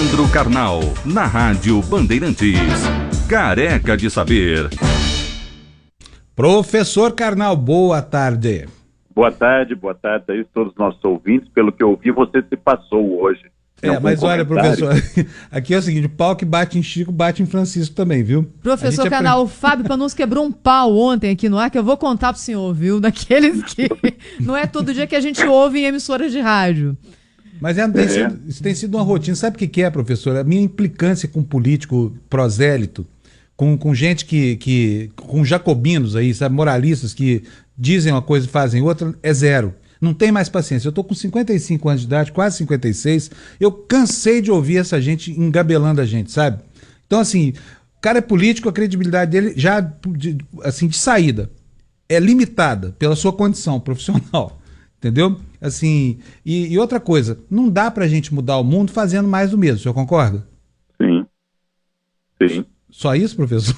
Leandro Carnal, na Rádio Bandeirantes. Careca de Saber. Professor Carnal, boa tarde. Boa tarde aí todos os nossos ouvintes. Pelo que eu ouvi, você se passou hoje. Mas olha, professor, aqui é o seguinte, o pau que bate em Chico, bate em Francisco também, viu? Professor Carnal, o Fábio Panus quebrou um pau ontem aqui no ar, que eu vou contar pro senhor, viu? Daqueles que não é todo dia que a gente ouve em emissoras de rádio. Mas isso tem sido uma rotina. Sabe o que é, professor? A minha implicância com político prosélito, com gente com jacobinos aí, sabe, moralistas que dizem uma coisa e fazem outra, é zero. Não tem mais paciência. Eu tô com 55 anos de idade, quase 56. Eu cansei de ouvir essa gente engabelando a gente, sabe? Então, assim, o cara é político, a credibilidade dele já, de saída, é limitada pela sua condição profissional. Entendeu? Assim, e outra coisa, não dá pra gente mudar o mundo fazendo mais do mesmo. O senhor concorda? Sim. Só isso, professor?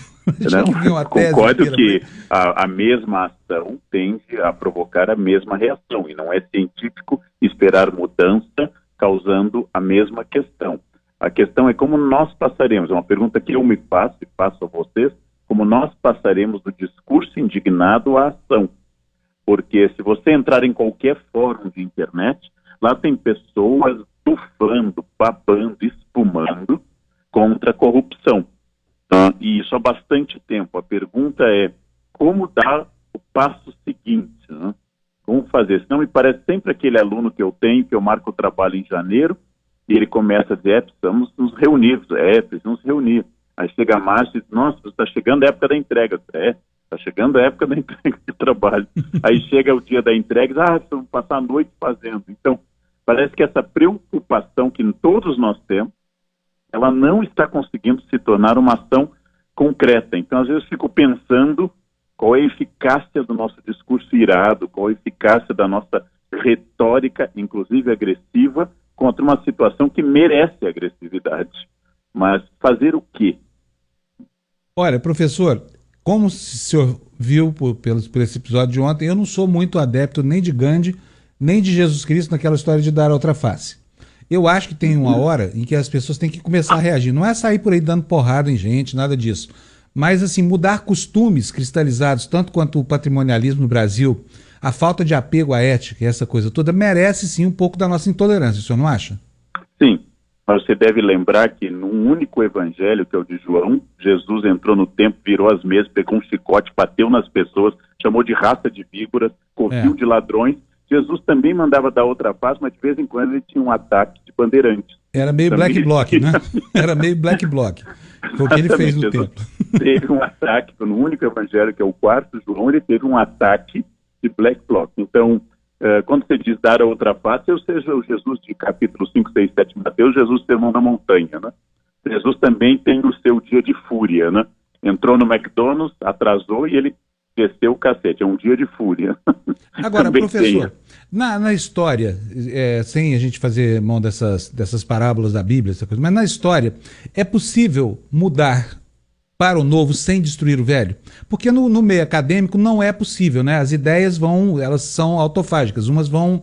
Concordo que a mesma ação tende a provocar a mesma reação, e não é científico esperar mudança causando a mesma questão. A questão é como nós passaremos, é uma pergunta que eu me faço e faço a vocês, como nós passaremos do discurso indignado à ação. Porque se você entrar em qualquer fórum de internet, lá tem pessoas bufando, babando, espumando contra a corrupção. E isso há bastante tempo. A pergunta é como dar o passo seguinte, né? Como fazer? Senão me parece sempre aquele aluno que eu tenho, que eu marco o trabalho em janeiro, e ele começa a dizer, precisamos nos reunir, precisamos nos reunir. Aí chega março e diz, nossa, está chegando a época da entrega. Está chegando a época da entrega de trabalho. Aí chega o dia da entrega e diz, vamos passar a noite fazendo. Então, parece que essa preocupação que todos nós temos, ela não está conseguindo se tornar uma ação concreta. Então, às vezes, eu fico pensando qual é a eficácia do nosso discurso irado, qual é a eficácia da nossa retórica, inclusive agressiva, contra uma situação que merece agressividade. Mas fazer o quê? Olha, professor, como o senhor viu por esse episódio de ontem, eu não sou muito adepto nem de Gandhi, nem de Jesus Cristo naquela história de dar outra face. Eu acho que tem uma hora em que as pessoas têm que começar a reagir. Não é sair por aí dando porrada em gente, nada disso. Mas, assim, mudar costumes cristalizados, tanto quanto o patrimonialismo no Brasil, a falta de apego à ética e essa coisa toda, merece, sim, um pouco da nossa intolerância. O senhor não acha? Sim. Mas você deve lembrar que num único evangelho, que é o de João, Jesus entrou no templo, virou as mesas, pegou um chicote, bateu nas pessoas, chamou de raça de víboras, corriu de ladrões. Jesus também mandava dar outra face, mas de vez em quando ele tinha um ataque de bandeirantes. Era meio também black bloc, né? Era meio black bloc. Foi o que ele fez no Jesus templo. Teve um ataque, no único evangelho, que é o 4º João, ele teve um ataque de black bloc. Então, quando você diz dar a outra face, ou seja, o Jesus de capítulo 5, 6, 7 de Mateus, Jesus sermão na montanha, né? Jesus também tem o seu dia de fúria, né? Entrou no McDonald's, atrasou e ele desceu o cacete, é um dia de fúria. Agora, professor, na história, sem a gente fazer mão dessas parábolas da Bíblia, essa coisa, mas na história, é possível mudar para o novo sem destruir o velho? Porque no meio acadêmico não é possível, né? As ideias elas são autofágicas, umas vão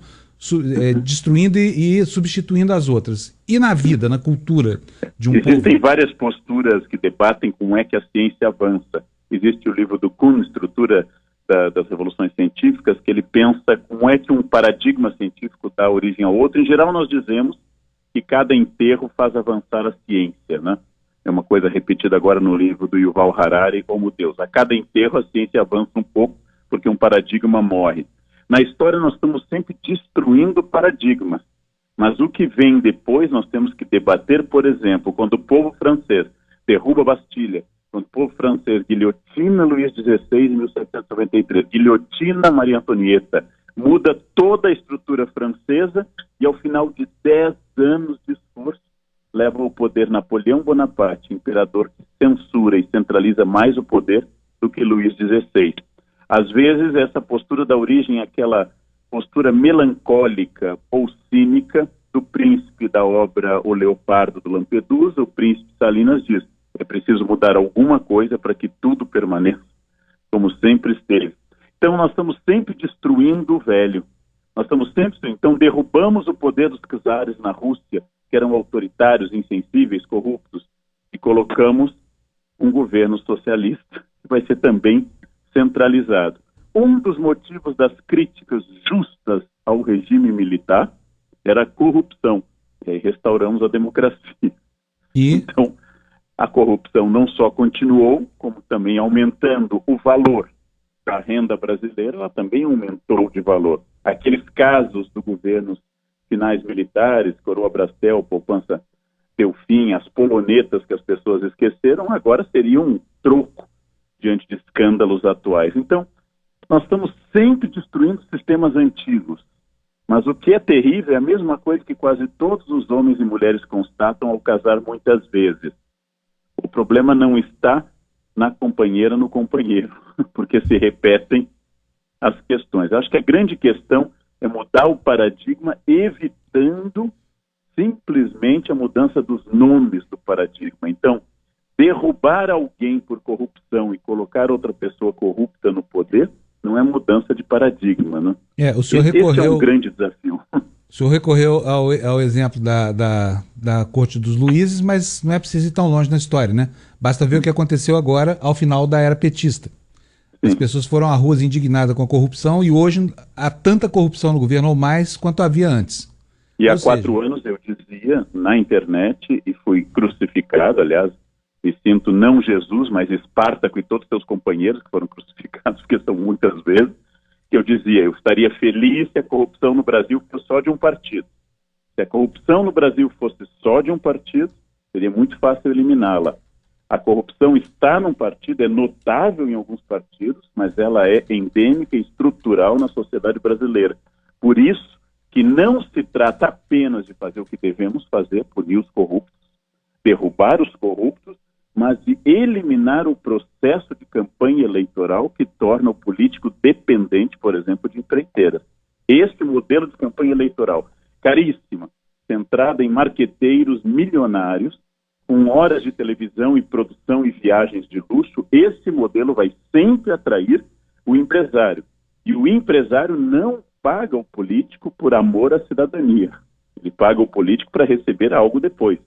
destruindo e substituindo as outras. E na vida, na cultura de um povo? Existem várias posturas que debatem como é que a ciência avança. Existe o livro do Kuhn, Estrutura das Revoluções Científicas, que ele pensa como é que um paradigma científico dá origem ao outro. Em geral, nós dizemos que cada enterro faz avançar a ciência, né? É uma coisa repetida agora no livro do Yuval Harari, Homo Deus. A cada enterro, a ciência avança um pouco, porque um paradigma morre. Na história, nós estamos sempre destruindo paradigmas. Mas o que vem depois, nós temos que debater, por exemplo, quando o povo francês derruba a Bastilha, quando o povo francês guilhotina Luís XVI em 1793, guilhotina Maria Antonieta, muda toda a estrutura francesa e, ao final de 10 anos de esforço, leva ao poder Napoleão Bonaparte, imperador que censura e centraliza mais o poder do que Luís XVI. Às vezes, essa postura dá origem àquela postura melancólica ou cínica do príncipe da obra O Leopardo do Lampedusa. O príncipe Salinas diz: é preciso mudar alguma coisa para que tudo permaneça como sempre esteve. Então, nós estamos sempre destruindo o velho. Nós estamos sempre... Então, derrubamos o poder dos czares na Rússia que eram autoritários, insensíveis, corruptos, e colocamos um governo socialista que vai ser também centralizado. Um dos motivos das críticas justas ao regime militar era a corrupção. E aí restauramos a democracia. Então, a corrupção não só continuou, como também aumentando o valor da renda brasileira, ela também aumentou de valor. Aqueles casos do governo finais militares, Coroa Brastel, Poupança Delfim, as polonetas que as pessoas esqueceram, agora seriam um troco diante de escândalos atuais. Então, nós estamos sempre destruindo sistemas antigos. Mas o que é terrível é a mesma coisa que quase todos os homens e mulheres constatam ao casar muitas vezes. O problema não está na companheira, no companheiro, porque se repetem as questões. Acho que a grande questão é mudar o paradigma, evitando simplesmente a mudança dos nomes do paradigma. Então, derrubar alguém por corrupção e colocar outra pessoa corrupta no poder não é mudança de paradigma, né? O senhor recorreu... Esse é um grande desafio. O senhor recorreu ao exemplo da Corte dos Luíses, mas não é preciso ir tão longe na história, né? Basta ver o que aconteceu agora ao final da era petista. As pessoas foram às ruas indignadas com a corrupção e hoje há tanta corrupção no governo ou mais quanto havia antes. E há 4 anos eu dizia na internet e fui crucificado, aliás, me sinto não Jesus, mas Espartaco e todos os seus companheiros que foram crucificados, porque são muitas vezes, que eu dizia, eu estaria feliz se a corrupção no Brasil fosse só de um partido. Se a corrupção no Brasil fosse só de um partido, seria muito fácil eliminá-la. A corrupção está num partido, é notável em alguns partidos, mas ela é endêmica e estrutural na sociedade brasileira. Por isso que não se trata apenas de fazer o que devemos fazer, punir os corruptos, derrubar os corruptos, mas de eliminar o processo de campanha eleitoral que torna o político dependente, por exemplo, de empreiteiras. Este modelo de campanha eleitoral, caríssima, centrada em marqueteiros milionários, com horas de televisão e produção e viagens de luxo, esse modelo vai sempre atrair o empresário. E o empresário não paga o político por amor à cidadania. Ele paga o político para receber algo depois.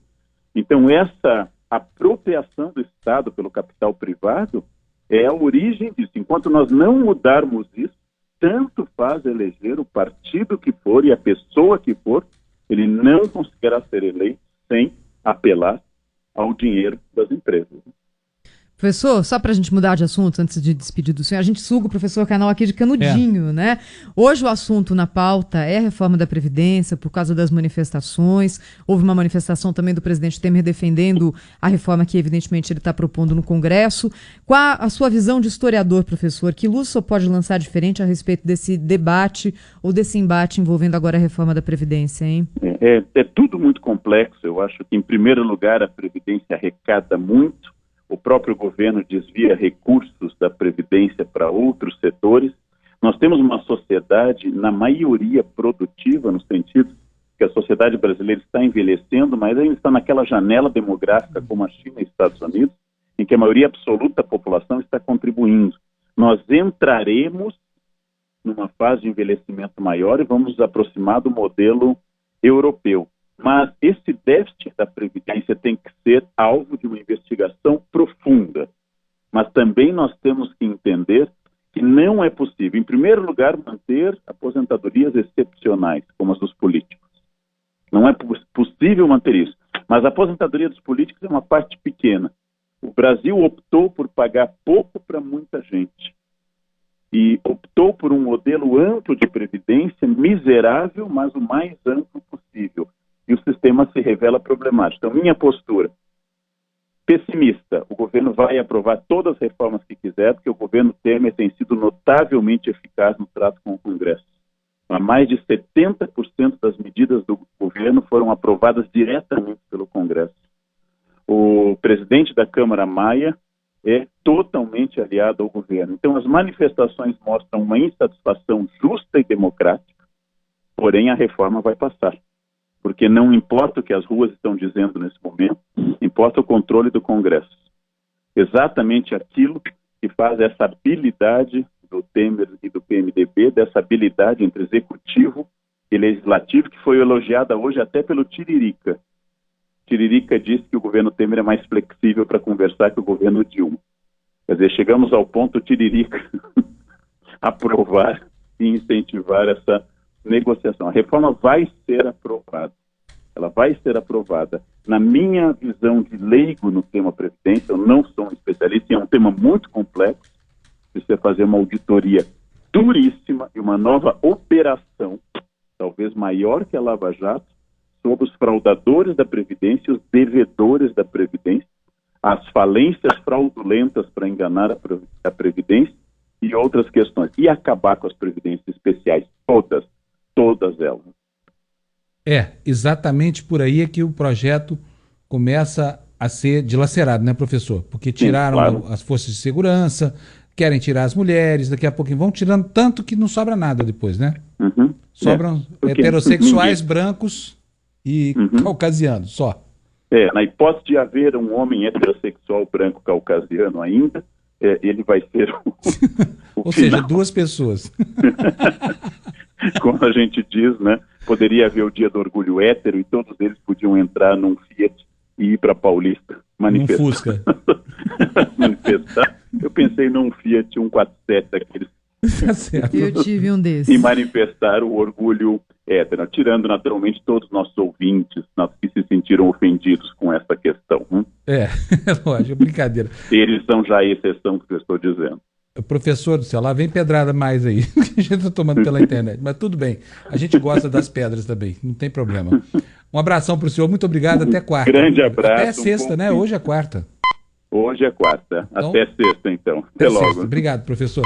Então, essa apropriação do Estado pelo capital privado é a origem disso. Enquanto nós não mudarmos isso, tanto faz eleger o partido que for e a pessoa que for, ele não conseguirá ser eleito sem apelar ao dinheiro das empresas. Professor, só para a gente mudar de assunto, antes de despedir do senhor, a gente suga o professor Canal aqui de canudinho, né? Hoje o assunto na pauta é a reforma da Previdência, por causa das manifestações. Houve uma manifestação também do presidente Temer defendendo a reforma que, evidentemente, ele está propondo no Congresso. Qual a sua visão de historiador, professor? Que luz o senhor pode lançar diferente a respeito desse debate ou desse embate envolvendo agora a reforma da Previdência, hein? É tudo muito complexo. Eu acho que, em primeiro lugar, a Previdência arrecada muito. O próprio governo desvia recursos da Previdência para outros setores. Nós temos uma sociedade, na maioria, produtiva, no sentido que a sociedade brasileira está envelhecendo, mas ainda está naquela janela demográfica como a China e Estados Unidos, em que a maioria absoluta da população está contribuindo. Nós entraremos numa fase de envelhecimento maior e vamos nos aproximar do modelo europeu. Mas esse déficit da Previdência tem que ser alvo de uma investigação profunda. Mas também nós temos que entender que não é possível, em primeiro lugar, manter aposentadorias excepcionais, como as dos políticos. Não é possível manter isso. Mas a aposentadoria dos políticos é uma parte pequena. O Brasil optou por pagar pouco para muita gente. E optou por um modelo amplo de previdência, miserável, mas o mais amplo possível. E o sistema se revela problemático. Então, minha postura, pessimista, o governo vai aprovar todas as reformas que quiser, porque o governo Temer tem sido notavelmente eficaz no trato com o Congresso. Mais de 70% das medidas do governo foram aprovadas diretamente pelo Congresso. O presidente da Câmara, Maia, é totalmente aliado ao governo. Então, as manifestações mostram uma insatisfação justa e democrática, porém a reforma vai passar. Porque não importa o que as ruas estão dizendo nesse momento, importa o controle do Congresso. Exatamente aquilo que faz essa habilidade do Temer e do PMDB, dessa habilidade entre executivo e legislativo, que foi elogiada hoje até pelo Tiririca. Tiririca disse que o governo Temer é mais flexível para conversar que o governo Dilma. Quer dizer, chegamos ao ponto Tiririca aprovar e incentivar essa negociação. A reforma vai ser aprovada. Ela vai ser aprovada. Na minha visão de leigo no tema Previdência, eu não sou um especialista, é um tema muito complexo, precisa fazer uma auditoria duríssima e uma nova operação, talvez maior que a Lava Jato, sobre os fraudadores da Previdência e os devedores da Previdência, as falências fraudulentas para enganar a Previdência e outras questões. E acabar com as previdências especiais, todas elas. É, exatamente por aí é que o projeto começa a ser dilacerado, né, professor? Porque tiraram Sim, claro. As forças de segurança, querem tirar as mulheres, daqui a pouco vão tirando tanto que não sobra nada depois, né? Uhum. Sobram heterossexuais brancos e caucasianos, só. Na hipótese de haver um homem heterossexual branco caucasiano ainda, ele vai ser Ou seja, duas pessoas. Como a gente diz, né? Poderia haver o dia do orgulho hétero e todos eles podiam entrar num Fiat e ir para Paulista manifestar. Num Fusca. Manifestar. Eu pensei num Fiat 147 daqueles. Eu tive um desses. E manifestar o orgulho hétero, tirando naturalmente todos os nossos ouvintes que se sentiram ofendidos com essa questão. Lógico, brincadeira. Eles são já a exceção do que eu estou dizendo. Professor do céu, lá vem pedrada mais aí, que a gente está tomando pela internet, mas tudo bem, a gente gosta das pedras também, não tem problema. Um abração para o senhor, muito obrigado, até quarta. Grande abraço. Até sexta, né? Hoje é quarta. Hoje é quarta, então, até sexta então. Até logo. Sexta. Obrigado, professor.